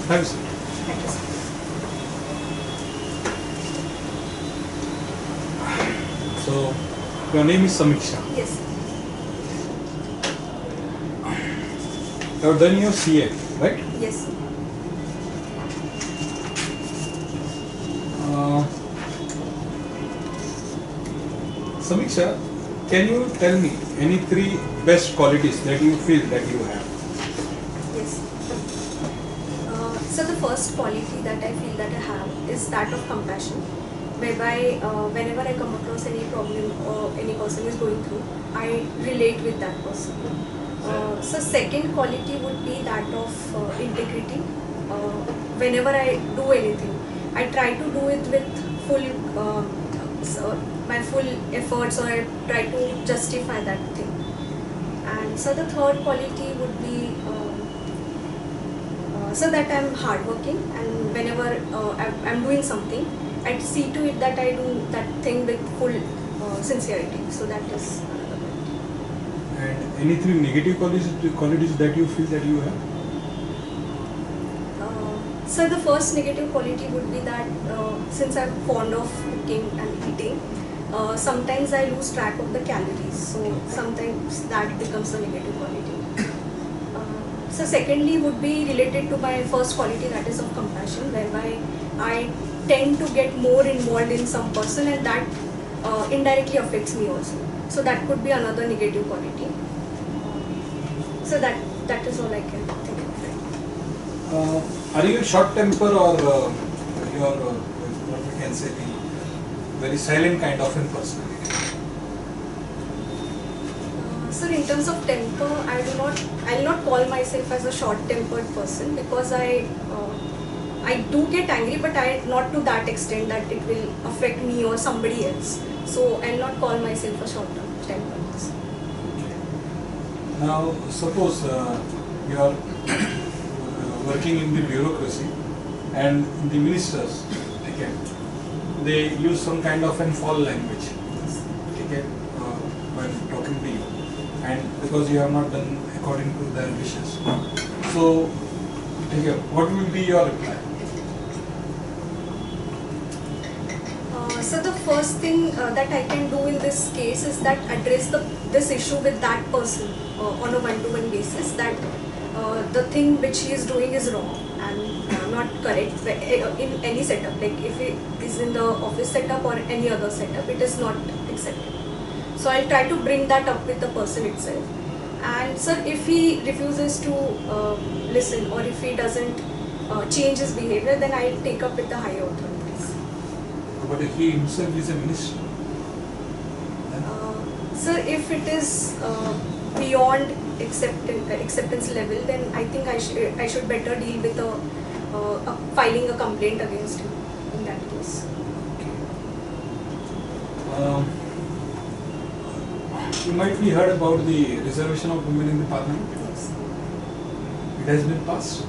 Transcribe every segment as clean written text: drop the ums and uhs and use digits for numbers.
Thanks. Thank you, sir. So, your name is Samiksha. Yes. You have done your CA, right? Yes. Samiksha, can you tell me any 3 best qualities that you feel that you have? Yes. So the first quality that I feel that I have is that of compassion, whereby whenever I come across any problem or any person is going through, I relate with that person. So second quality would be that of integrity. Whenever I do anything, I try to do it with full my full efforts, or I try to justify that thing. And so the third quality would be so that I'm hardworking, and whenever I'm doing something, I see to it that I do that thing with full sincerity. So that is another quality. And any 3 negative qualities that you feel that you have? So the first negative quality would be that since I'm fond of cooking and eating, sometimes I lose track of the calories. So sometimes that becomes a negative quality. So secondly would be related to my first quality, that is of compassion, whereby I tend to get more involved in some person, and that indirectly affects me also. So that could be another negative quality. So that is all I can think of it. Are you a short temper, or you are what we can say the very silent kind of in personality? So in terms of temper, I will not call myself as a short-tempered person, because I do get angry, but not to that extent that it will affect me or somebody else. So I will not call myself a short-tempered person. Okay. Now suppose you are working in the bureaucracy, and the ministers, okay, they use some kind of an foul language, okay, when talking to you, and because you have not done according to their wishes. So, okay, what will be your reply? So the first thing that I can do in this case is that address this issue with that person on a one-to-one basis, that the thing which he is doing is wrong and not correct in any setup. Like if it is in the office setup or any other setup, it is not acceptable. So I'll try to bring that up with the person itself. And sir, if he refuses to listen, or if he doesn't change his behavior, then I'll take up with the higher authorities. But if he himself is a minister? Sir, if it is beyond acceptance level, then I think I should better deal with filing a complaint against him in that case. Okay. You might be heard about the reservation of women in the parliament. Yes. It has been passed.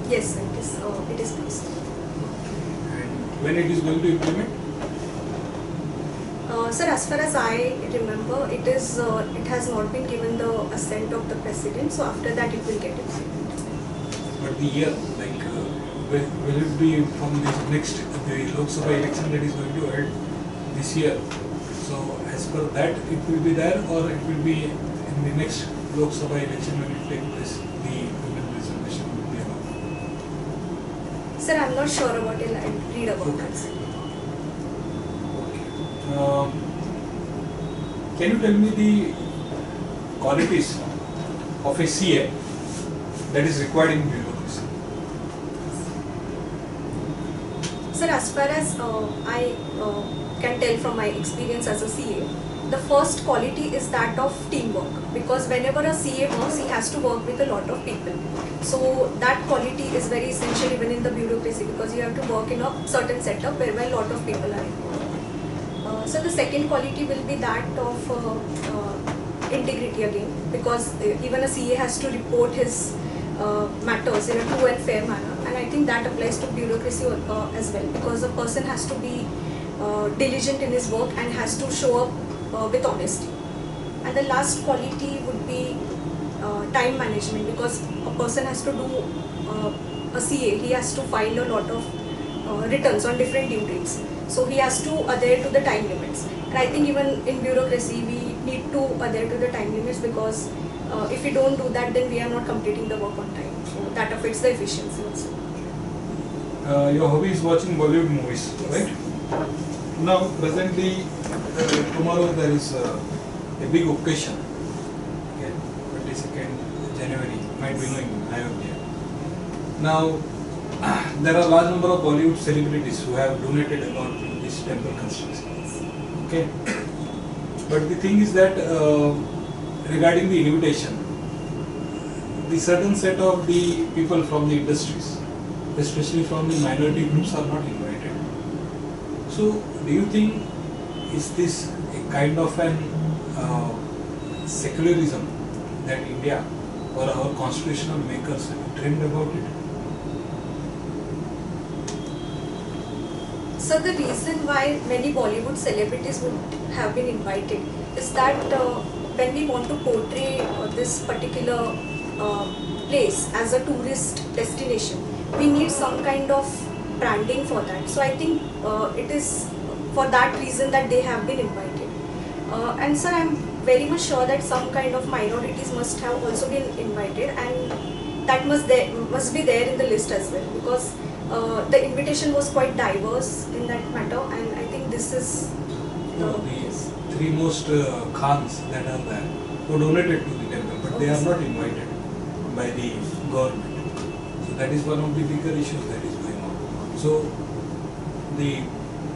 Yes, it is passed. And when it is going to implement? Sir, as far as I remember, it has not been given the assent of the president. So after that, it will get implemented. But the year, like, will it be from the Lok Sabha election that is going to hold this year? So as per that, it will be there, or it will be in the next Lok Sabha election when it takes place, the women reservation will be allowed? Sir, I'm not sure about it. I'll read about that. Can you tell me the qualities of a CA that is required in bureaucracy? Sir, as far as I can tell from my experience as a CA, the first quality is that of teamwork, because whenever a CA works, he has to work with a lot of people. So that quality is very essential even in the bureaucracy, because you have to work in a certain setup where a lot of people are involved. So the second quality will be that of integrity again, because even a CA has to report his matters in a true and fair manner, and I think that applies to bureaucracy as well, because a person has to be diligent in his work and has to show up with honesty. And the last quality would be time management, because a person has to do a CA, he has to file a lot of returns on different due dates. So he has to adhere to the time limits. And I think even in bureaucracy, we need to adhere to the time limits, because if we don't do that, then we are not completing the work on time. So that affects the efficiency also. Your hobby is watching Bollywood movies, right? Now, presently, tomorrow there is a big occasion. Okay, 22nd January, you might be knowing, Ayodhya. Now, there are a large number of Bollywood celebrities who have donated a lot to this temple construction. Okay, but the thing is that regarding the invitation, the certain set of the people from the industries, especially from the minority groups, are not invited. So, do you think is this a kind of an secularism that India or our constitutional makers have dreamed about it? So the reason why many Bollywood celebrities would have been invited is that when we want to portray this particular place as a tourist destination, we need some kind of branding for that. So I think it is for that reason that they have been invited. And sir, I'm very much sure that some kind of minorities must have also been invited, and that must be there in the list as well, because the invitation was quite diverse in that matter, and I think this is the three most khans that are there who donated to the temple, but they are not invited by the government. So that is one of the bigger issues that is going on. So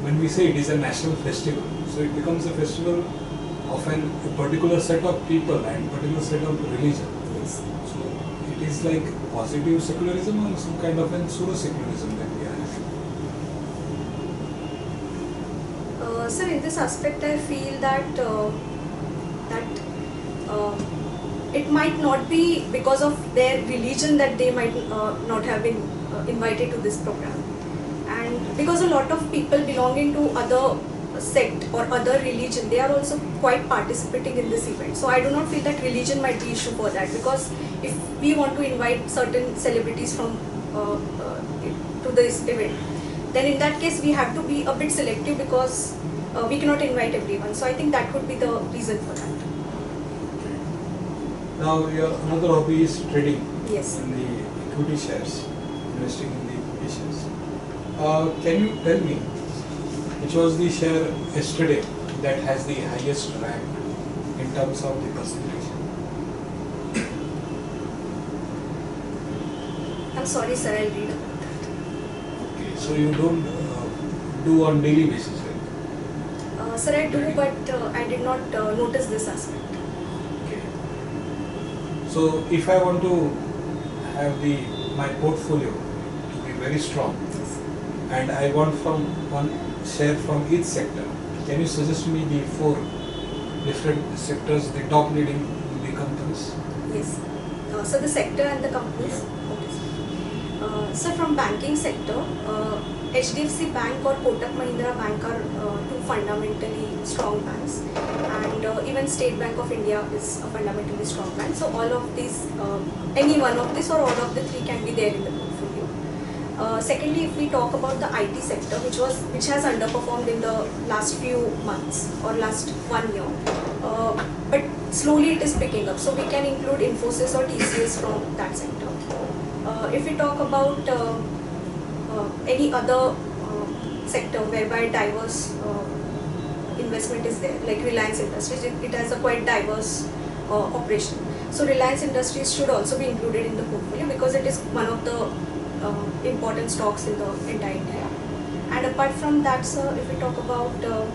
when we say it is a national festival, so it becomes a festival of a particular set of people and particular set of religion. Yes. So it is like positive secularism or some kind of a pseudo-secularism that we are having. Sir, in this aspect, I feel that it might not be because of their religion that they might not have been invited to this program, and because a lot of people belonging to other sect or other religion, they are also quite participating in this event. So I do not feel that religion might be issue for that, because if we want to invite certain celebrities from to this event, then in that case we have to be a bit selective, because we cannot invite everyone. So I think that would be the reason for that. Now your another hobby is trading. Yes. In the equity shares, investing in the equity shares. Can you tell me which was the share yesterday that has the highest rank in terms of the percentage? I'm sorry, sir, I'll read about that. Okay, so you don't do on daily basis, right? Sir, I do, but I did not notice this aspect. Okay. So if I want to have my portfolio to be very strong, Yes. and I want from one share from each sector, can you suggest me the 4 different sectors, the top leading in the companies? Yes. So the sector and the companies. Okay. So from banking sector, HDFC Bank or Kotak Mahindra Bank are two fundamentally strong banks, and even State Bank of India is a fundamentally strong bank. So all of these, any one of these or all of the 3 can be there in the portfolio. Secondly, if we talk about the IT sector, which has underperformed in the last few months or last 1 year, but slowly it is picking up. So we can include Infosys or TCS from that sector. If we talk about any other sector whereby diverse investment is there, like Reliance Industries, it has a quite diverse operation. So Reliance Industries should also be included in the portfolio, because it is one of the important stocks in the entire India. And apart from that, sir, if we talk about the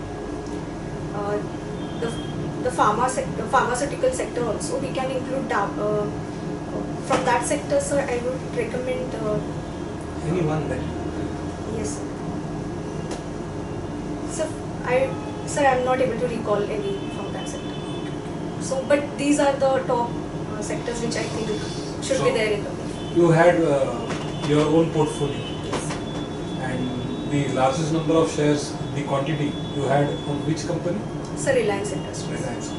pharmaceutical sector also, we can include from that sector, sir, I would recommend Anyone that? yes. Sir, I'm not able to recall any from that sector. So, but these are the top sectors which I think should be there in the portfolio. You had your own portfolio, Yes. and the largest number of shares, the quantity you had on which company? Sir, Reliance Industries. Reliance.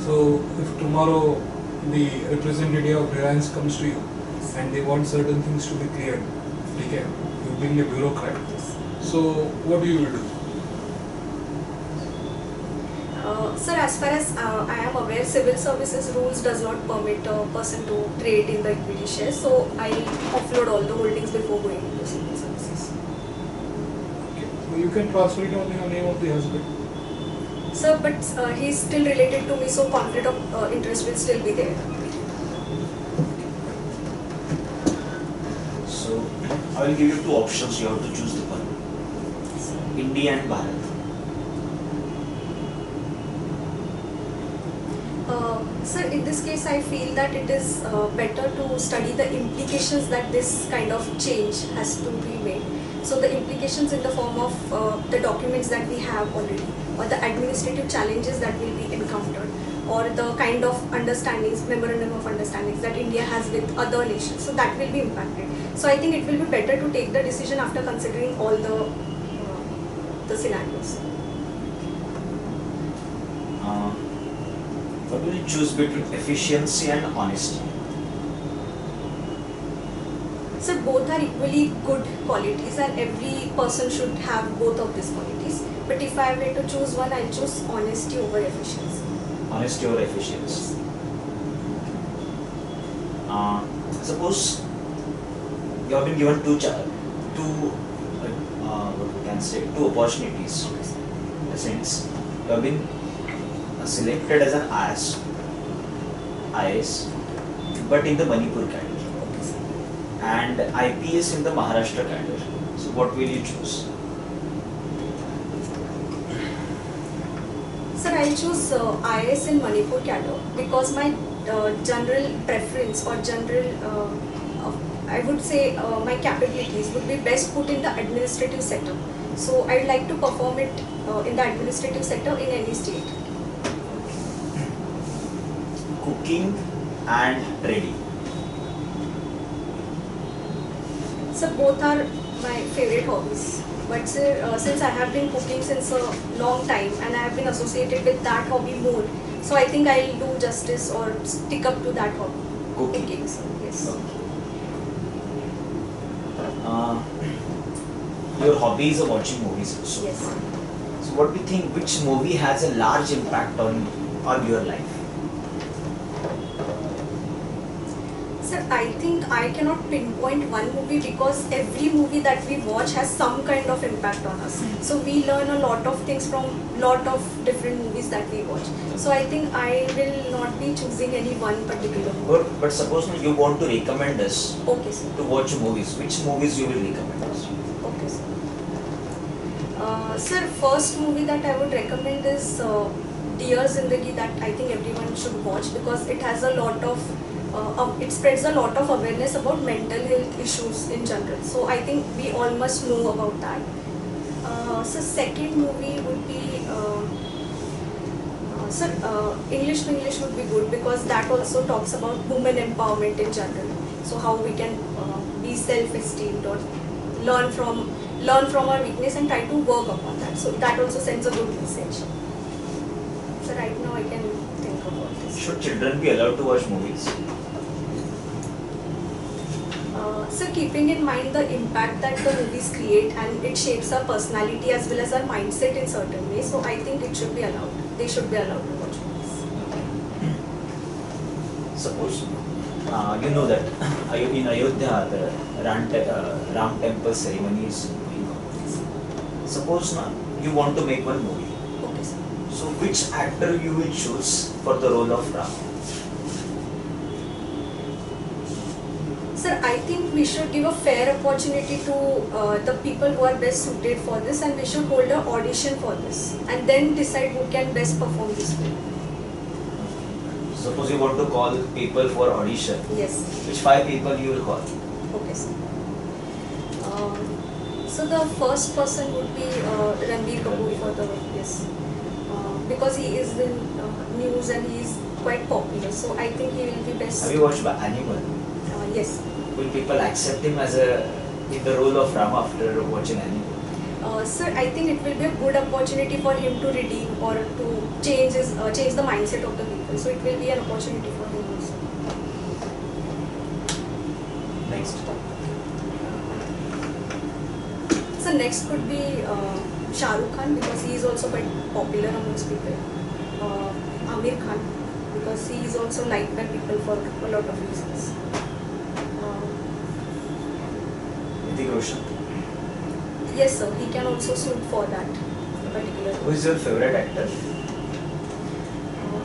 So if tomorrow the representative of Reliance comes to you and they want certain things to be cleared. Okay, you being a bureaucrat. So what do you do? Sir, as far as I am aware, civil services rules does not permit a person to trade in the equity shares. So I offload all the holdings before going into civil services. Okay, so you can transfer it on your name of the husband. Sir, but he is still related to me, so conflict of interest will still be there. So I will give you two options. You have to choose the one. India and Bharat. Sir, in this case, I feel that it is better to study the implications that this kind of change has to be made. So the implications in the form of the documents that we have already, or the administrative challenges that will be encountered, or the kind of understandings, memorandum of understandings that India has with other nations. So that will be impacted. So I think it will be better to take the decision after considering all the scenarios. What will you choose between efficiency and honesty? So both are equally good qualities, and every person should have both of these qualities. But if I were to choose one, I'll choose honesty over efficiency. Honesty over efficiency. Suppose you have been given two opportunities. In the sense, you have been selected as an IS, but in the Manipur cadre, and IPS in the Maharashtra cadre. So what will you choose? Sir, I'll choose IS in Manipur cadre because my general preference or general, I would say my capabilities would be best put in the administrative sector. So I'd like to perform it in the administrative sector in any state. Cooking and trading. So both are my favorite hobbies. But sir, since I have been cooking since a long time and I have been associated with that hobby more, so I think I'll do justice or stick up to that hobby. Cooking, so yes. Your hobby is watching movies also. Yes. So what do you think, which movie has a large impact on your life? Sir, I think I cannot pinpoint one movie because every movie that we watch has some kind of impact on us. So we learn a lot of things from lot of different movies that we watch. So I think I will not be choosing any one particular movie. But suppose you want to recommend us Okay, sir. to watch movies. Which movies you will recommend us? Okay, sir. Sir, first movie that I would recommend is Dear Zindagi, that I think everyone should watch because it has a lot of it spreads a lot of awareness about mental health issues in general. So I think we all must know about that. So second movie would be sir, English would be good because that also talks about women empowerment in general. So how we can be self-esteemed or learn from our weakness and try to work upon that. So that also sends a good message. So right now I can think about this. Should children be allowed to watch movies? So keeping in mind the impact that the movies create and it shapes our personality as well as our mindset in certain ways, so I think it should be allowed. They should be allowed to watch movies. Suppose you know that in Ayodhya the Ram temple ceremony is going on. Suppose now you want to make one movie. Okay, sir. So which actor you will choose for the role of Ram? Sir, I think we should give a fair opportunity to the people who are best suited for this, and we should hold an audition for this and then decide who can best perform this film. Suppose you want to call people for audition. Yes. Which 5 people you will call? Okay, sir. So the first person would be Ranbir Kapoor for the yes, because he is in news and he is quite popular. So I think he will be best. Have you watched Animal? Yes. Will people accept him as in the role of Ram after watching Animal? Sir, I think it will be a good opportunity for him to redeem or to change the mindset of the people. So it will be an opportunity for him also. next. So next could be Shah Rukh Khan, because he is also quite popular amongst people. Amir Khan, because he is also liked by people for a lot of reasons. Hrithik Roshan. Yes sir, he can also suit for that particular. Who is your favorite actor?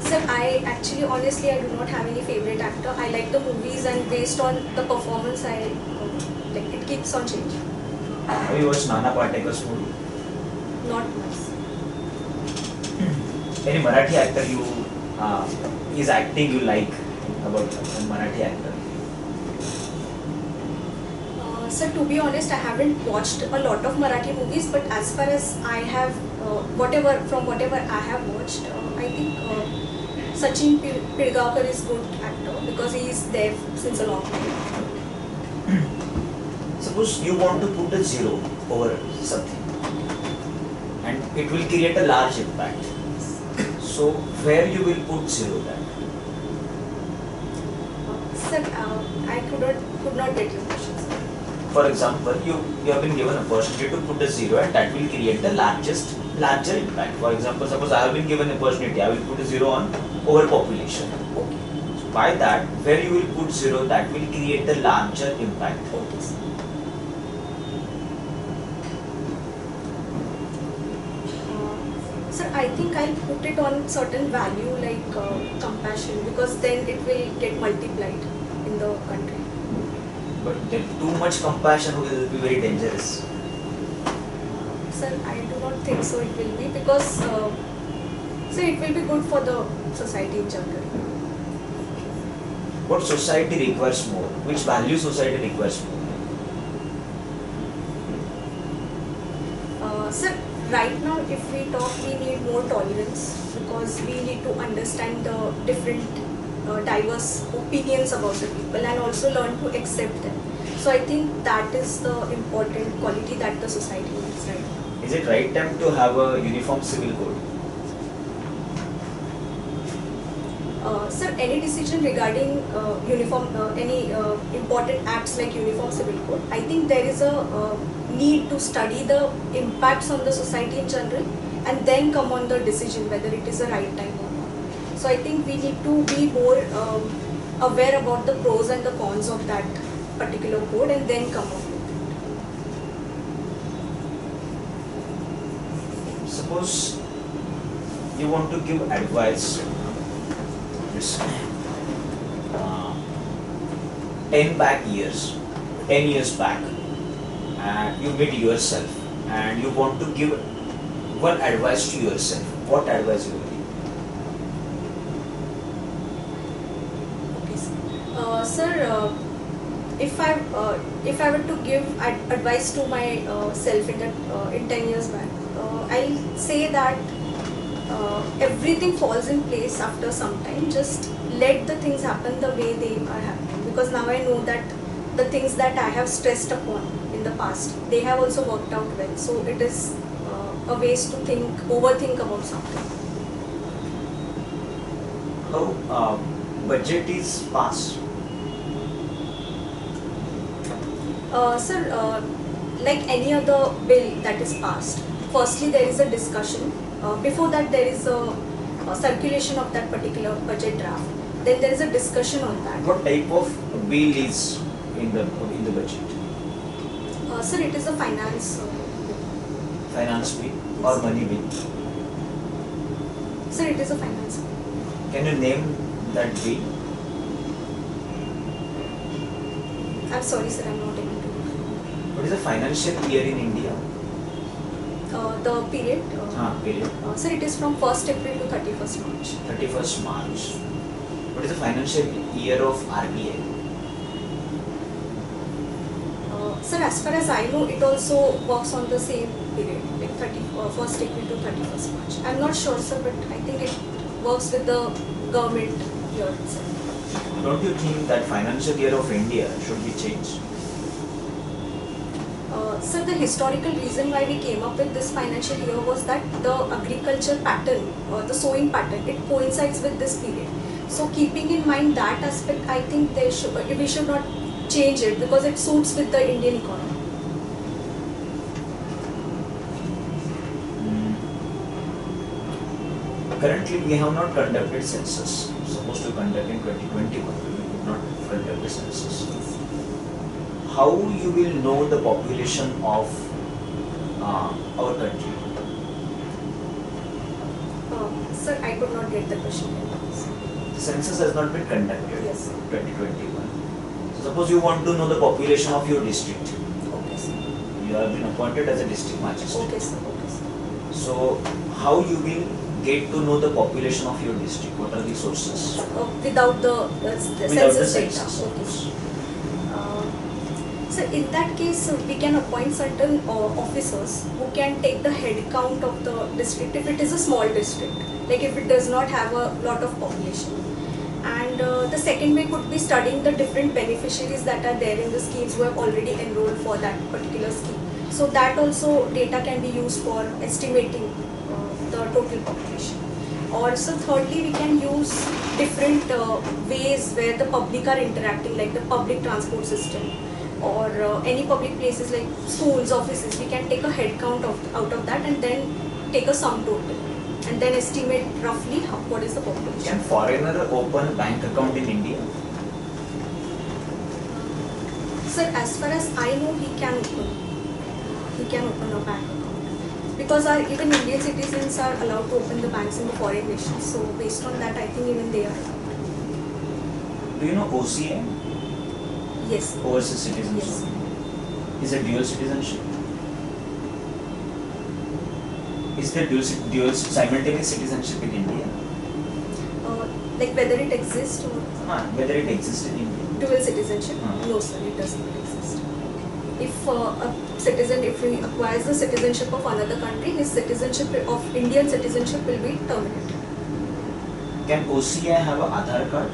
Sir, I actually, honestly, I do not have any favorite actor. I like the movies, and based on the performance, I like it keeps on changing. Have you watched Nana Patekar's movie? Not much. Any Marathi actor you, his acting you like about a Marathi actor? Sir, to be honest, I haven't watched a lot of Marathi movies, but as far as I have, whatever I have watched, I think Sachin Pilgaonkar is good actor because he is there since a long time. Suppose you want to put a zero over something and it will create a large impact. So where you will put zero then? Sir, I could not get your question, sir. For example, you have been given a opportunity to put a zero and that will create the larger impact. For example, suppose I have been given an opportunity, I will put a zero on overpopulation. Okay. So by that, where you will put zero, that will create the larger impact. Okay, sir. Sir, I think I'll put it on certain value like compassion, because then it will get multiplied in the country. But then too much compassion will be very dangerous. Sir, I do not think so it will be, because sir, it will be good for the society in general. What society requires more? Which value society requires more? Sir, right now if we talk, we need more tolerance, because we need to understand the different diverse opinions about the people and also learn to accept them. So I think that is the important quality that the society needs right now. Is it right time to have a uniform civil code? Sir, any decision regarding any important acts like uniform civil code, I think there is a need to study the impacts on the society in general and then come on the decision whether it is the right time or not. So I think we need to be more aware about the pros and the cons of that particular code and then come up with it. Suppose you want to give advice. 10 years back, and you meet yourself and you want to give one advice to yourself. What advice you will give? Okay, sir, if I were to give advice to myself in 10 years back, I'll say that everything falls in place after some time. Just let the things happen the way they are happening, because now I know that the things that I have stressed upon in the past, they have also worked out well. So it is a waste to overthink about something. How budget is passed? Sir, like any other bill that is passed, firstly there is a discussion. Before that there is a circulation of that particular budget draft. Then there is a discussion on that. What type of bill is in the budget? Sir, it is a finance. Finance bill or money bill? Sir, it is a finance bill. Can you name that bill? I'm sorry, sir, I'm not able to. What is the financial year in India? The period? Period. Sir, it is from 1st April to 31st March. 31st March. What is the financial year of RBI? Sir, as far as I know, it also works on the same period, like 1st April to 31st March. I'm not sure, sir, but I think it works with the government year itself. Don't you think that financial year of India should be changed? Sir, the historical reason why we came up with this financial year was that the agriculture pattern, the sowing pattern, it coincides with this period. So keeping in mind that aspect, I think we should not change it because it suits with the Indian economy. Currently, we have not conducted census. Supposed to conduct in 2021, we could not conduct the census. How you will know the population of our country? Sir, I could not get the question. The census has not been conducted. Yes, sir. 2021. So suppose you want to know the population of your district. Okay, sir. You have been appointed as a district magistrate. Okay, sir. Okay, sir. So how you will get to know the population of your district? What are the sources? Without the Without the census data. census. Okay. So in that case, we can appoint certain officers who can take the head count of the district if it is a small district, like if it does not have a lot of population. And the second way could be studying the different beneficiaries that are there in the schemes who have already enrolled for that particular scheme. So that also data can be used for estimating the total population. Also, thirdly, we can use different ways where the public are interacting, like the public transport system or any public places like schools, offices. We can take a head count out of that and then take a sum total and then estimate roughly what is the population. Can foreigner open bank account in India? Sir, as far as I know, he can open a bank account because even Indian citizens are allowed to open the banks in the foreign nations. So based on that, I think even they are allowed. Do you know OCA? Yes. Overseas citizenship. Yes. Is it dual citizenship? Is there dual simultaneous citizenship in India? Like whether it exists or Whether it exists in India? dual citizenship? Uh-huh. No, sir, it does not exist. If a citizen, if he acquires the citizenship of another country, his citizenship of Indian citizenship will be terminated. Can OCA have an Aadhaar card?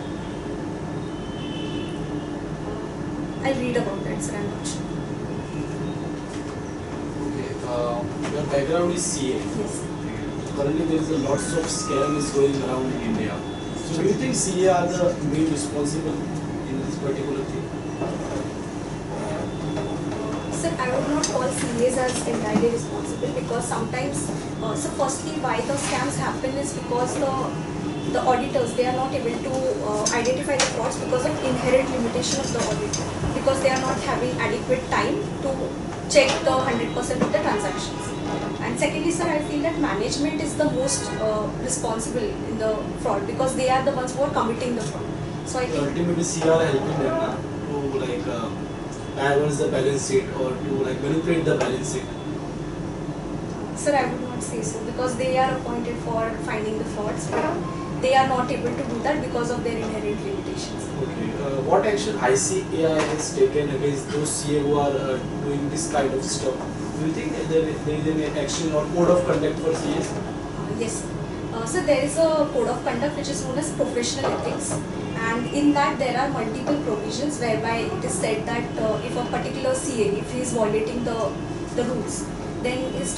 I'll read about that, sir. I'm not sure. Okay, your background is CA. Yes. Currently, there is a lots of scams going around in India. So, do you think CA are the main responsible in this particular thing? Sir, I would not call CAs as entirely responsible because sometimes, so firstly, why the scams happen is because the auditors, they are not able to identify the frauds because of inherent limitation of the audit, because they are not having adequate time to check the 100% of the transactions. And secondly, sir, I feel that management is the most responsible in the fraud because they are the ones who are committing the fraud. So I think Ultimately, CA are helping them to like balance the balance sheet or to like manipulate the balance sheet. sir, I would not say so because they are appointed for finding the frauds, but they are not able to do that because of their inherent limitations. Okay, what action ICAI has taken against those CA who are doing this kind of stuff? Do you think there is any action or code of conduct for CAs? Yes. So there is a code of conduct which is known as professional ethics, and in that there are multiple provisions whereby it is said that if a particular CA, if he is violating the rules, then his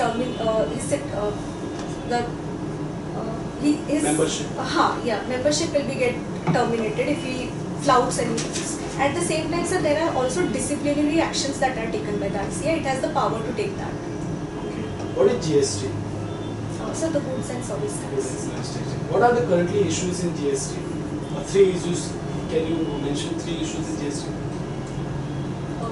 Membership. Membership will be get terminated if he flouts any rules. At the same time, sir, there are also disciplinary actions that are taken by the ICA. It has the power to take that. Okay. What is GST? So the goods and service tax. What are the currently issues in GST? Three issues. Can you mention 3 issues in GST?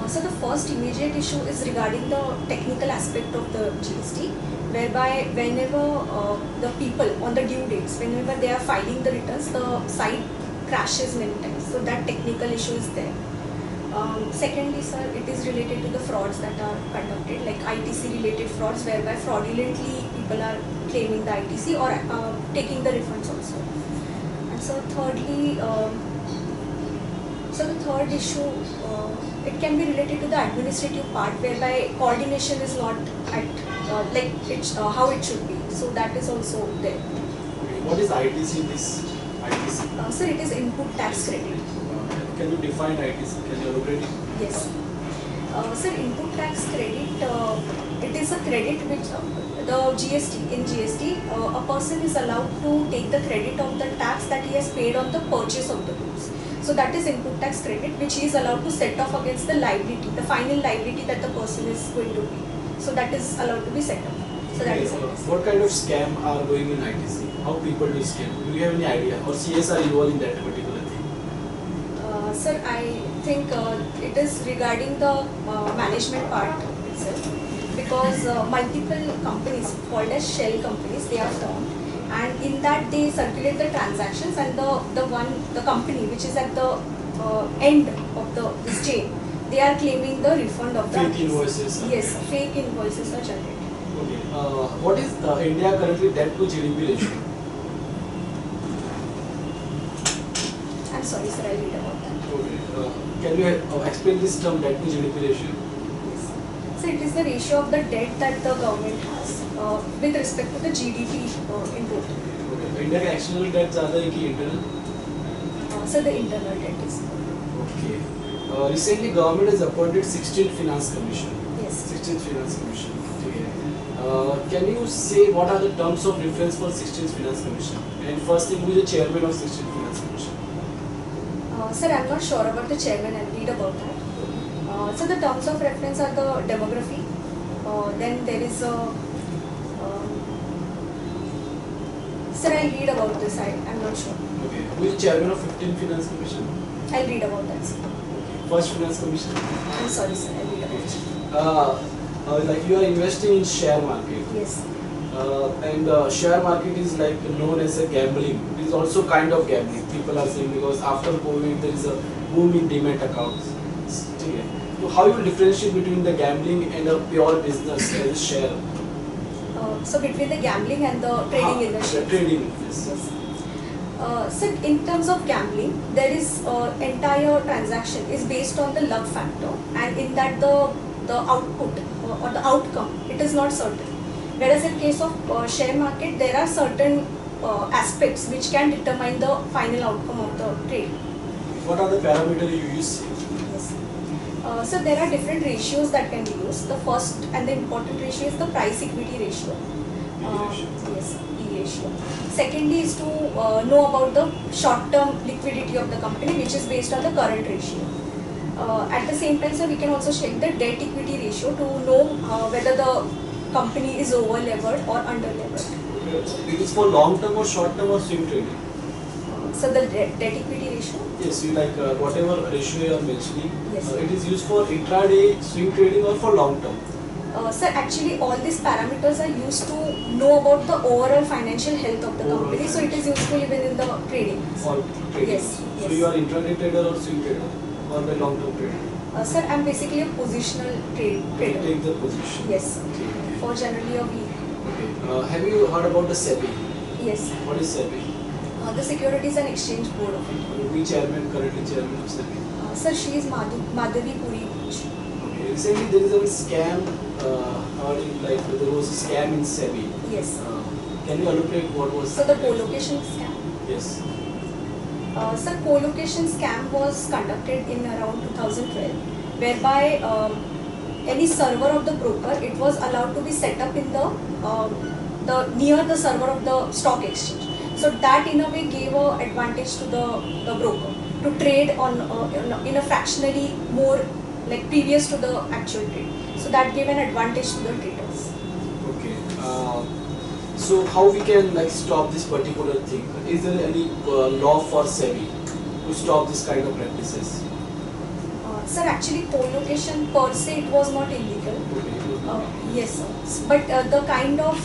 So the first immediate issue is regarding the technical aspect of the GST, whereby whenever the people on the due dates, whenever they are filing the returns, the site crashes many times. So that technical issue is there. Secondly, sir, it is related to the frauds that are conducted, like ITC related frauds, whereby fraudulently people are claiming the ITC or taking the refunds also. And so thirdly, the third issue, it can be related to the administrative part, whereby coordination is not at how it should be. So that is also there. Okay. What is ITC? This ITC? Sir, it is input tax credit. Can you define ITC? Can you elaborate it? Yes. Sir, input tax credit, it is a credit which the GST, in GST, a person is allowed to take the credit of the tax that he has paid on the purchase of the goods. So that is input tax credit, which he is allowed to set off against the liability, the final liability that the person is going to pay. So that is allowed to be set off. So that is what kind of scam are going in ITC? How people do scam? Do you have any idea? Or CS are involved in that particular thing? Sir, I think it is regarding the management part itself, because multiple companies called as shell companies, they are formed, and in that they circulate the transactions, and the company which is at the end of this chain, they are claiming the refund of the fake invoices. Yes, fake invoices are generated. Okay. What is India currently debt to GDP ratio? I'm sorry, sir, I'll read about that. Okay. Can you explain this term, debt to GDP ratio? Yes. So it is the ratio of the debt that the government has with respect to the GDP in total. Okay. India के external debts are there कि internal? So the internal debt is. Okay. Recently, government has appointed 16th Finance Commission. Yes. 16th Finance Commission. Okay. Can you say what are the terms of reference for 16th Finance Commission? And first thing, who is the chairman of 16th Finance Commission? Sir, I'm not sure about the chairman. I'll read about that. So the terms of reference are the demography. Then there is a. Sir, I'll read about this. I'm not sure. Okay. Who is the chairman of 15th Finance Commission? I'll read about that, sir. First Finance Commission. I'm sorry, sir. I'll read about it. Like you are investing in share market. Yes. And share market is like known as a gambling. It is also kind of gambling. People are saying because after COVID there is a boom in demat accounts. Okay. So how you differentiate between the gambling and a pure business as a share? So between the gambling and the trading in the shares. Trading, yes. Yes. So in terms of gambling, there is entire transaction is based on the luck factor, and in that the output or the outcome, it is not certain. Whereas in case of share market, there are certain aspects which can determine the final outcome of the trade. What are the parameters you use? Yes. So there are different ratios that can be used. The first and the important ratio is the price equity ratio. Yes, E ratio. Secondly is to know about the short-term liquidity of the company, which is based on the current ratio. At the same time, so we can also check the debt equity ratio to know whether the company is over levered or under levered. It is for long term or short term or swing trading? So the debt equity ratio? Yes, you like whatever ratio you are mentioning, Yes. It is used for intraday swing trading or for long term? Sir, actually all these parameters are used to know about the overall financial health of the company. So it is useful even in the trading. For trading? Yes. So you are intraday trader or swing trader or the long term trader? Sir, I am basically a positional trader. You take the position? Yes. Okay. For generally a week. Okay. Have you heard about the SEBI? Yes. What is SEBI? The Securities and Exchange Board of India. Which chairman, currently chairman of SEBI? Sir, she is Madhavi Puri. Okay. Recently there is a scam, like there was a scam in SEBI. Yes. Can you elaborate what was? So the co-location scam. Yes. Sir, co-location scam was conducted in around 2012, whereby any server of the broker, it was allowed to be set up in the near the server of the stock exchange. So that in a way gave an advantage to the broker to trade on in a fractionally more like previous to the actual trade. So that gave an advantage to the traders. Okay. So how we can like stop this particular thing? Is there any law for SEBI to stop this kind of practices? Sir, actually co-location per se it was not illegal. Okay. Yes, sir. But the kind of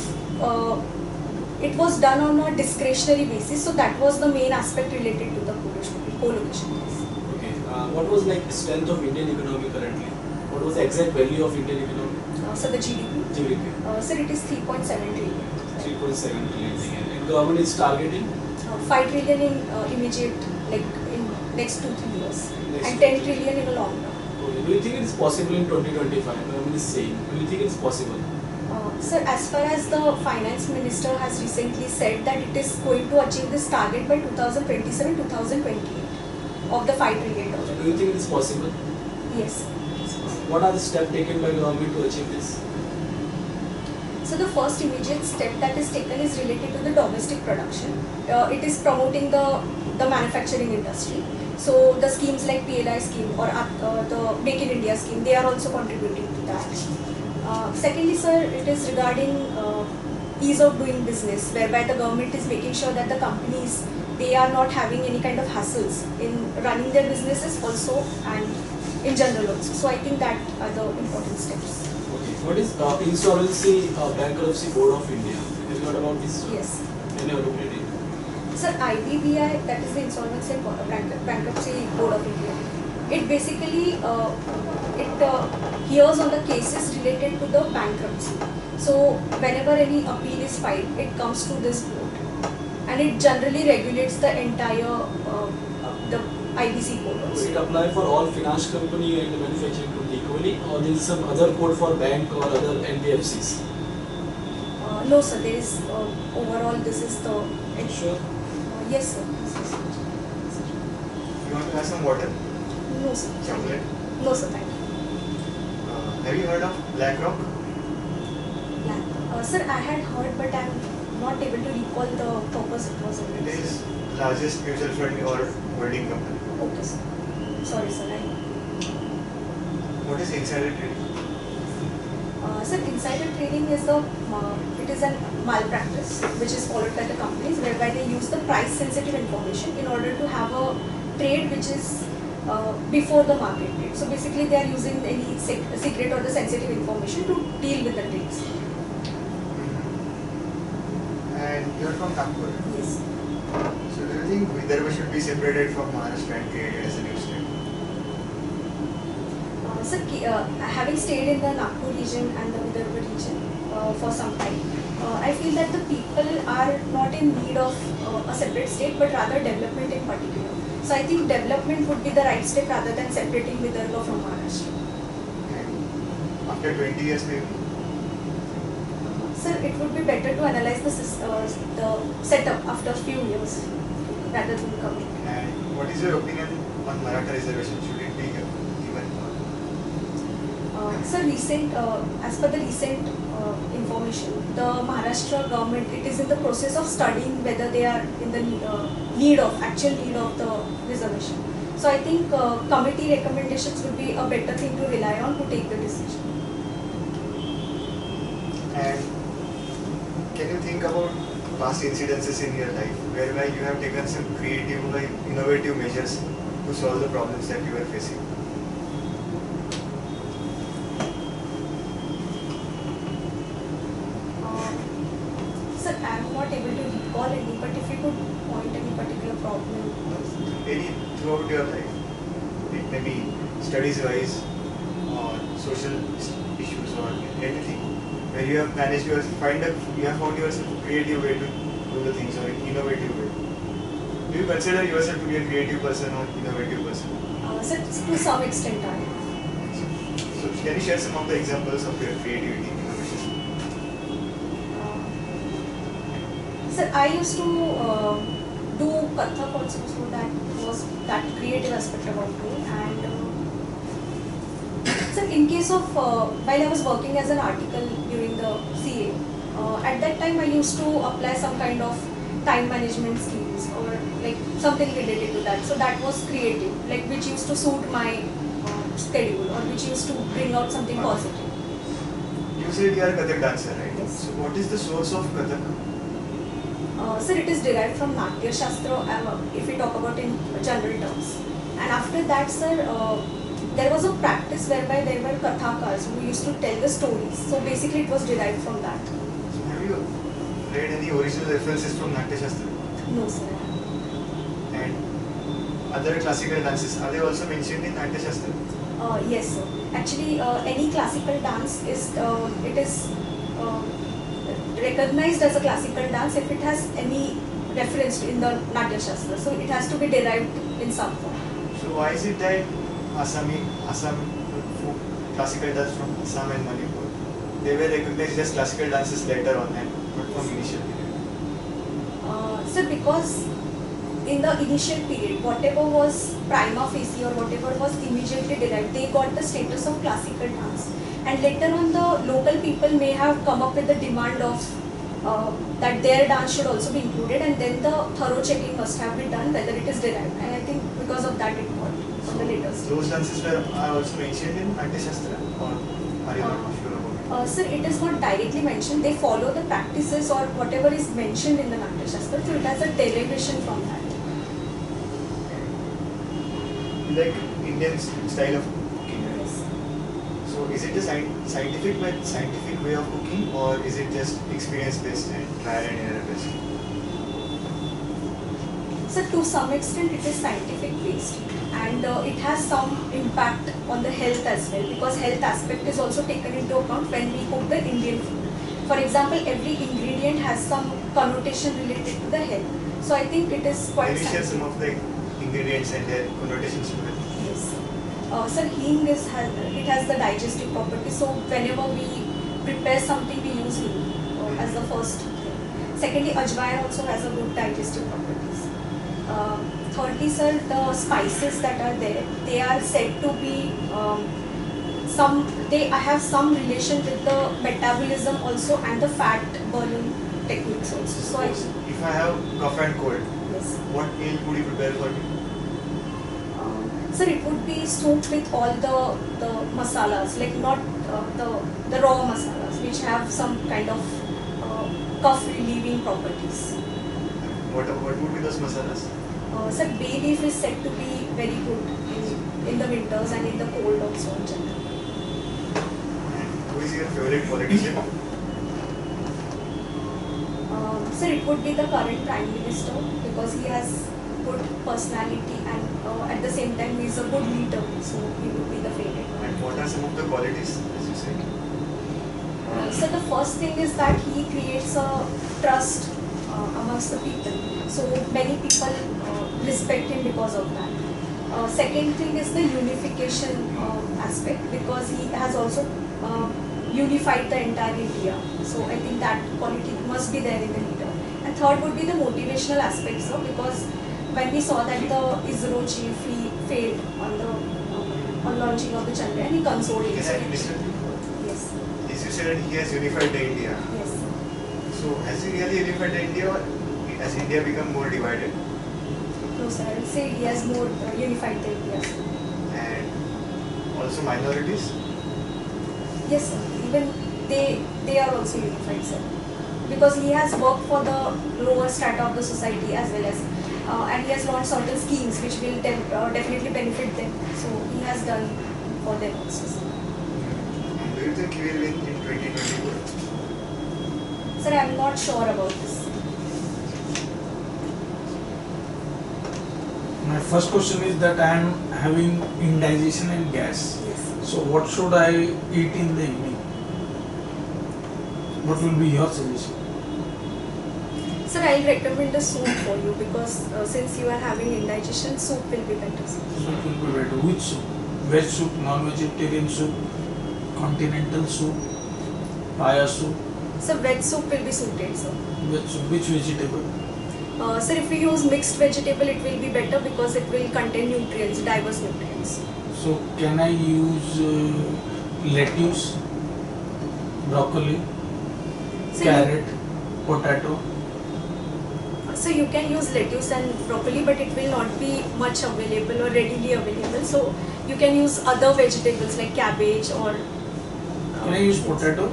it was done on a discretionary basis, so that was the main aspect related to the co-location case. Okay. What was like the strength of Indian economy currently? What was the exact value of Indian economy? So the GDP? GDP. Sir, it is 3.7 trillion. 3.7 trillion. And government is targeting? 5 trillion in immediate, like in next 2-3 years. Next And 2-3 10 trillion in the long term. Okay. Do you think it is possible in 2025? Government is saying. Do you think it is possible? Sir, as far as the finance minister has recently said that it is going to achieve this target by 2027-2028 of the $5 trillion. Do you think it is possible? Yes. What are the steps taken by government to achieve this? So the first immediate step that is taken is related to the domestic production. It is promoting the manufacturing industry. So the schemes like PLI scheme or the Make in India scheme, they are also contributing to that. Secondly, sir, it is regarding ease of doing business, whereby the government is making sure that the companies, they are not having any kind of hassles in running their businesses also and in general also. So I think that are the important steps. Okay. What is Insolvency Bankruptcy Board of India? Have you heard about this? Yes. Can you look at it? Sir, IBBI, that is the Insolvency and Bankruptcy Board of India. It basically hears on the cases related to the bankruptcy. So whenever any appeal is filed, it comes to this board, and it generally regulates the entire the IBC code also. So it apply for all finance company and manufacturing company equally, or there is some other code for bank or other NBFCs? No, sir. There is overall. This is the. Sure. Yes, sir. You want to have some water? No, sir. Chocolate? No, sir. Thank you. Have you heard of BlackRock? Yeah. Sir, I had heard, but I'm not able to recall the purpose it was in. It is largest mutual fund or holding company. Okay, sir. Sorry, sir. What is insider trading? Sir, insider trading is a malpractice which is followed by the companies, whereby they use the price sensitive information in order to have a trade which is before the market rate. So basically they are using any secret or the sensitive information to deal with the trades. And you are from Nagpur. Yes. So do you think Vidarbha should be separated from Maharashtra and created as a new state? Sir, having stayed in the Nagpur region and the Vidarbha region for some time, I feel that the people are not in need of a separate state, but rather development in particular. So I think development would be the right step rather than separating Vidarbha from Maharashtra. And after 20 years maybe? Sir, it would be better to analyze the setup after a few years rather than coming. And what is your opinion on Maratha reservation? Should it be given? Sir, as per the recent information, the Maharashtra government, it is in the process of studying whether they are in the actual need of the reservation. So I think committee recommendations would be a better thing to rely on to take the decision. And can you think about past incidences in your life whereby you have taken some creative or innovative measures to solve the problems that you are facing? Sir, I am not able to recall any, but if you could point any particular problem. Any throughout your life, it may be studies wise or social issues or anything, where you have managed to you have found yourself a creative way to do the things or an innovative way. Do you consider yourself to be a creative person or innovative person? Sir, to some extent I am. So can you share some of the examples of your creativity innovation? Sir, I used to do Kathak also, so that was that creative aspect about me. And sir, in case of while I was working as an article during the CA, at that time I used to apply some kind of time management skills or like something related to that. So that was creative, like which used to suit my schedule or which used to bring out something positive. You said you are a Kathak dancer, right? Yes. So what is the source of Kathak? Sir, it is derived from Natya Shastra, if we talk about in general terms. And after that, sir, there was a practice whereby there were Kathakars who used to tell the stories. So basically it was derived from that. So have you read any original references from Natya Shastra? No, sir. And other classical dances, are they also mentioned in Natya Shastra? Yes, sir. Actually, any classical dance is recognized as a classical dance if it has any reference in the Natya Shastra. So it has to be derived in some form. So why is it that Assam folk classical dance from Assam and Manipur, they were recognized as classical dances later on and not from initial period? Sir, because in the initial period, whatever was prima facie or whatever was immediately derived, they got the status of classical dance. And later on, the local people may have come up with the demand of that their dance should also be included, and then the thorough checking must have been done whether it is derived, and I think because of that it got on the later stage. Those dances are also mentioned in Natyashastra, or are you not sure about it? Sir, it is not directly mentioned. They follow the practices or whatever is mentioned in the Natyashastra, so it has a derivation from that. Like Indian style of cooking, right? Yes. So is it a scientific way of cooking, or is it just experience based and trial and error based? So to some extent it is scientific based, and it has some impact on the health as well, because health aspect is also taken into account when we cook the Indian food. For example, every ingredient has some connotation related to the health. So I think it is quite Can you share some scientific. of the ingredients and their connotations to it? Yes. Sir, hing it has the digestive property. So whenever we prepare something, we use hing as the first thing. Secondly, ajwain also has a good digestive properties. Thirdly, sir, the spices that are there, they are said to be they have some relation with the metabolism also and the fat burning techniques also. So If I have cough and cold, yes. what meal would you prepare for me? Sir, it would be soup with all the masalas, like not the raw masalas, which have some kind of cough relieving properties. What would be those masalas? Sir, bay leaf is said to be very good in the winters and in the cold also in general. And who is your favorite politician? Sir, it would be the current Prime Minister, because he has good personality and at the same time he is a good leader, so he would be the favorite. And what are some of the qualities, as you said? So the first thing is that he creates a trust amongst the people. So many people respect him because of that. Second thing is the unification aspect, because he has also unified the entire India. So I think that quality must be there in the leader. And third would be the motivational aspect, sir, because when we saw that the ISRO chief, he failed on launching of the Chandrayaan, he consoled it. Can I listen? Yes. As you said, he has unified the India. Yes. So has he really unified the India, or has India become more divided? No, sir, I will say he has more unified the India. And also minorities? Yes, sir. Even they are also unified, sir. Because he has worked for the lower strata of the society as well as, and he has launched certain schemes which will definitely benefit them. So he has done for them also, sir. And do you think he will win in 2024? Sir, I am not sure about this. My first question is that I am having indigestion and gas. Yes. So what should I eat in the evening? What will be your suggestion? Sir, I will recommend a soup for you, because since you are having indigestion, soup will be better, sir. Soup will be better. Which soup? Veg soup, non-vegetarian soup, continental soup, paya soup? So veg soup will be suited, sir. Veg soup. Which vegetable? Sir, if we use mixed vegetable, it will be better because it will contain nutrients, diverse nutrients. So can I use lettuce, broccoli, So carrot, potato? So you can use lettuce and broccoli, but it will not be much available or readily available. So you can use other vegetables like cabbage or. Can I use potato?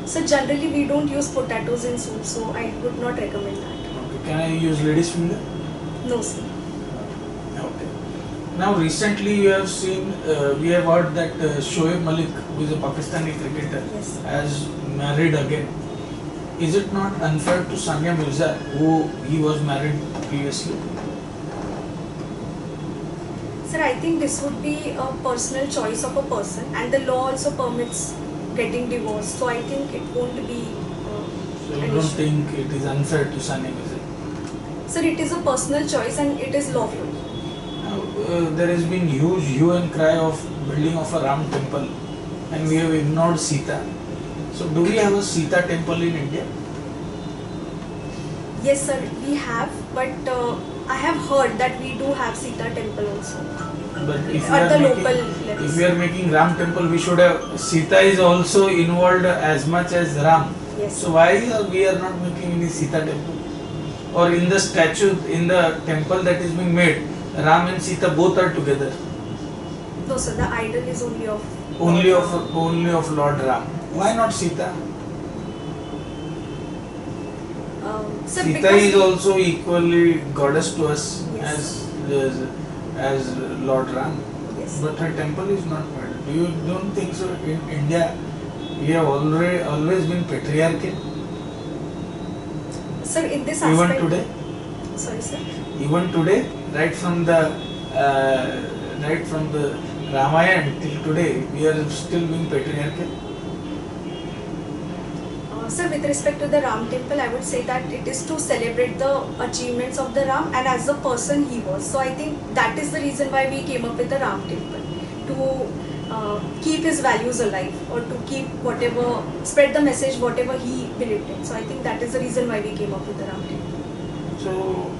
So generally we don't use potatoes in soup, so I would not recommend that. Okay. Can I use lady's finger? No, sir. Okay. Now recently you have seen, we have heard that Shoaib Malik, who is a Pakistani cricketer, Yes. has married again. Is it not unfair to Sania Mirza, who he was married previously? Sir, I think this would be a personal choice of a person, and the law also permits getting divorced. So I think it won't be. So an you don't issue. think it is unfair to Sania Mirza? Sir, it is a personal choice and it is lawful. Now, there has been huge hue and cry of building of a Ram temple, and we have ignored Sita. So do we have a Sita temple in India? Yes, sir, we have, but I have heard that we do have Sita temple also. But if we At the are local making, levels. if we are making Ram temple, we should have Sita is also involved as much as Ram. Yes. So why we are not making any Sita temple? Or in the statue, in the temple that is being made, Ram and Sita both are together. No, sir. The idol is only of Only of Lord Ram. Why not Sita? Sir, Sita because is also equally goddess to us Yes. as Lord Ram. Yes. But her temple is not made. Do you don't think so? In India, we have always been patriarchal. Sir, in this Even aspect. today, Sorry, sir. even today, right from the Ramayana till today, we are still being patriarchal. Sir, with respect to the Ram temple, I would say that it is to celebrate the achievements of the Ram and as a person he was. So I think that is the reason why we came up with the Ram temple, to keep his values alive, or to keep whatever, spread the message whatever he believed in. So I think that is the reason why we came up with the Ram temple. So,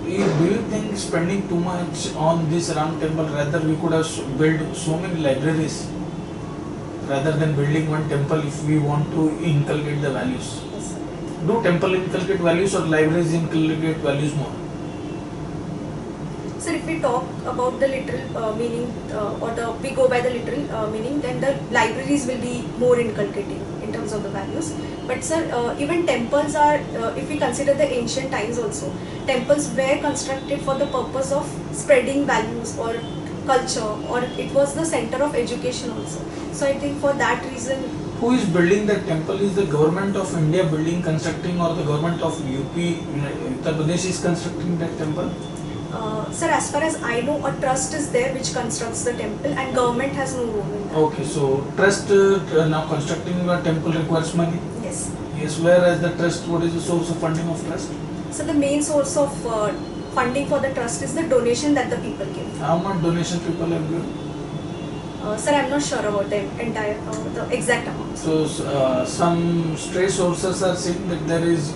do you think spending too much on this Ram temple, rather we could have built so many libraries rather than building one temple if we want to inculcate the values? Yes, sir. Do temple inculcate values or libraries inculcate values more? Sir, if we talk about the literal meaning, we go by the literal meaning, then the libraries will be more inculcating in terms of the values. But sir, even temples are, if we consider the ancient times also, temples were constructed for the purpose of spreading values or culture, or it was the center of education also. So I think for that reason. Who is building the temple? Is the government of India constructing, or the government of UP, Uttar Pradesh is constructing that temple? Sir, as far as I know, a trust is there which constructs the temple, and government has no role in that. Okay, so trust now constructing a temple requires money. Yes. Yes, whereas the trust, what is the source of funding of trust? So the main source of funding for the trust is the donation that the people give. How much donation people have given? Sir, I'm not sure about the entire, the exact amount. So some stray sources are saying that there is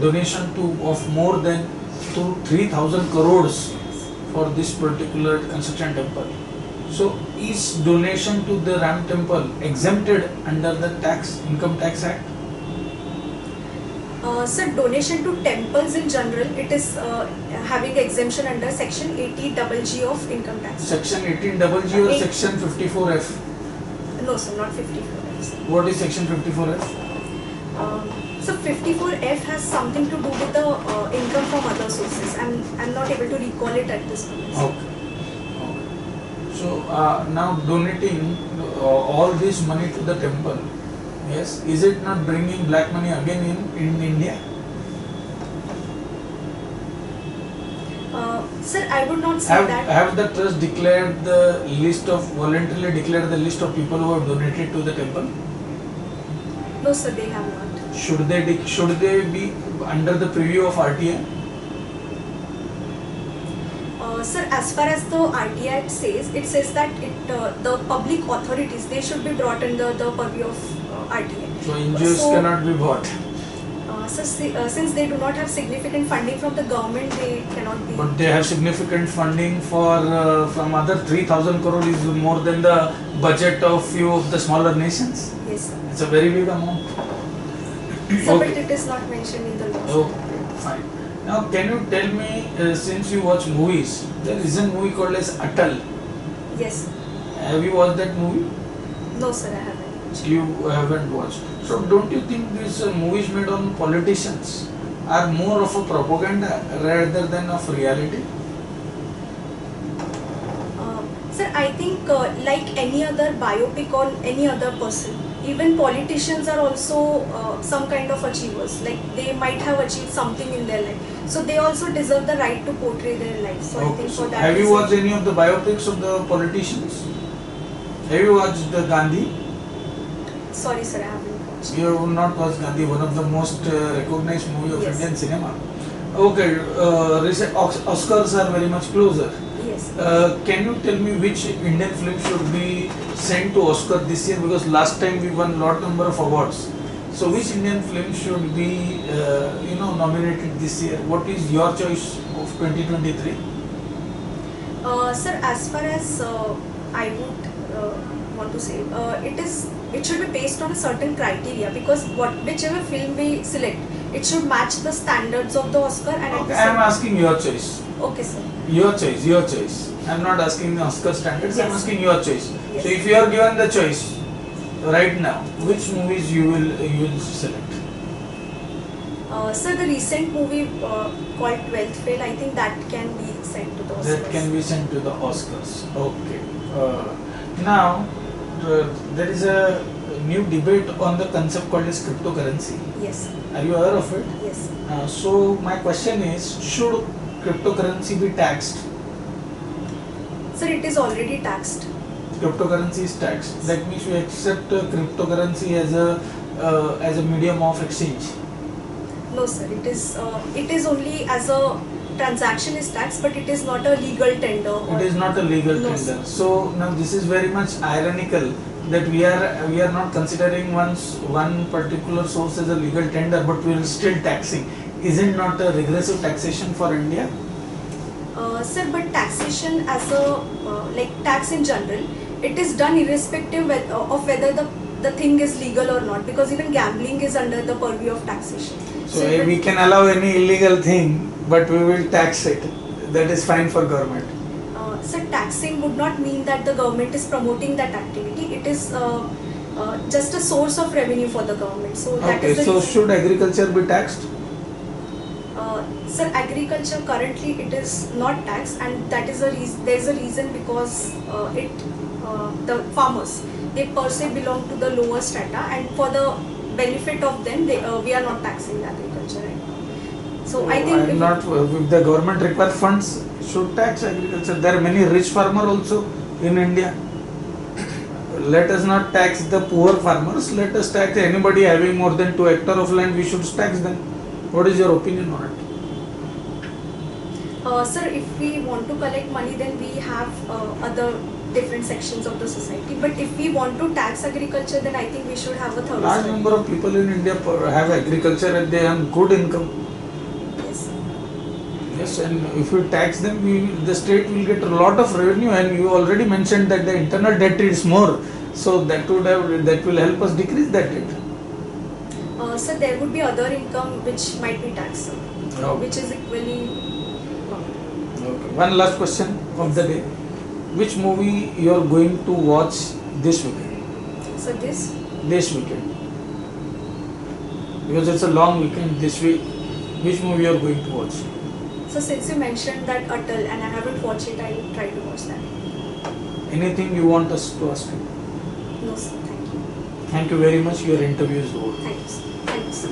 donation of more than 3,000 crores for this particular construction temple. So is donation to the Ram temple exempted under the income tax act? Sir, donation to temples in general, it is having exemption under section 80GG of income tax. Section 18GG or section 54F? No sir, not 54F. Sir. What is section 54F? So 54F has something to do with the income from other sources. I'm not able to recall it at this moment. Okay. So now donating all this money to the temple, yes, is it not bringing black money again in India? Sir, I would not say that. Have the trust voluntarily declared the list of people who have donated to the temple? No sir, they have not. Should they be under the preview of RTI? Sir, as far as the RTI Act says, it says that the public authorities, they should be brought under the purview of RTI. So NGOs cannot be bought. Since they do not have significant funding from the government, they cannot be. But they have significant funding from other 3,000 crore is more than the budget of few of the smaller nations. Yes sir. It's a very big amount. Sir, but it is not mentioned in the law. Okay, fine. Now, can you tell me, since you watch movies, there is a movie called as Atal. Yes. Have you watched that movie? No sir, I haven't. You haven't watched. So, don't you think these movies made on politicians are more of a propaganda rather than of reality? Sir, I think like any other biopic on any other person, even politicians are also some kind of achievers. Like they might have achieved something in their life, so they also deserve the right to portray their life. So I think for that. Have you watched any of the biopics of the politicians? Have you watched the Gandhi? Sorry, sir, I haven't watched. You have not watched Gandhi, one of the most recognized movie of Yes. Indian cinema. Okay, recent Oscars are very much closer. Yes. Can you tell me which Indian film should be sent to Oscar this year? Because last time we won lot number of awards. So which Indian film should be nominated this year? What is your choice of 2023? Sir, as far as I would want to say. It should be based on a certain criteria, because whichever film we select, it should match the standards of the Oscar. And Okay, I am asking your choice. Okay, sir. Your choice, your choice. I am not asking the Oscar standards, I am Yes. asking your choice. Yes. So if you are given the choice right now, which movies you will select? Sir, the recent movie called 12th Fail, I think that can be sent to the Oscars. That can be sent to the Oscars. Okay. Now there is a new debate on the concept called as cryptocurrency. Yes. Are you aware of it? Yes. So my question is, should cryptocurrency be taxed? Sir, it is already taxed. Cryptocurrency is taxed. That means we accept cryptocurrency as a medium of exchange. No, sir. It is only as a transaction is taxed, but it is not a legal tender. It is not a legal No, tender. sir. So now this is very much ironical that we are not considering one particular source as a legal tender, but we are still taxing. Isn't not a regressive taxation for India? Sir, but taxation as a like tax in general, it is done irrespective of whether the thing is legal or not, because even gambling is under the purview of taxation. So we can allow any illegal thing, but we will tax it. That is fine for government. Sir, taxing would not mean that the government is promoting that activity. It is just a source of revenue for the government. So that Okay, is the so reason. should agriculture be taxed? Sir, agriculture currently it is not taxed, and that is there is a reason, because the farmers, they per se belong to the lower strata, and for the benefit of them, we are not taxing the agriculture right now. So I think I'm not. If the government requires funds, should tax agriculture. There are many rich farmers also in India. Let us not tax the poor farmers. Let us tax anybody having more than 2 hectares of land. We should tax them. What is your opinion on it? sir, if we want to collect money, then we have other different sections of the society. But if we want to tax agriculture, then I think we should have a thorough Large study. number of people in India have agriculture and they earn good income. Yes. Yes, and if we tax them, the state will get a lot of revenue. And you already mentioned that the internal debt is more, so that will help us decrease that debt. Sir, there would be other income which might be taxed, sir, Okay. which is equally. Okay. One last question of the day: which movie you are going to watch this weekend? So this. This weekend, because it's a long weekend this week. Which movie you are going to watch? So since you mentioned that Atal and I haven't watched it, I will try to watch that. Anything you want us to ask you? No, sir. Thank you. Thank you very much. Your interview is over. Thank you, sir. Thank you, sir.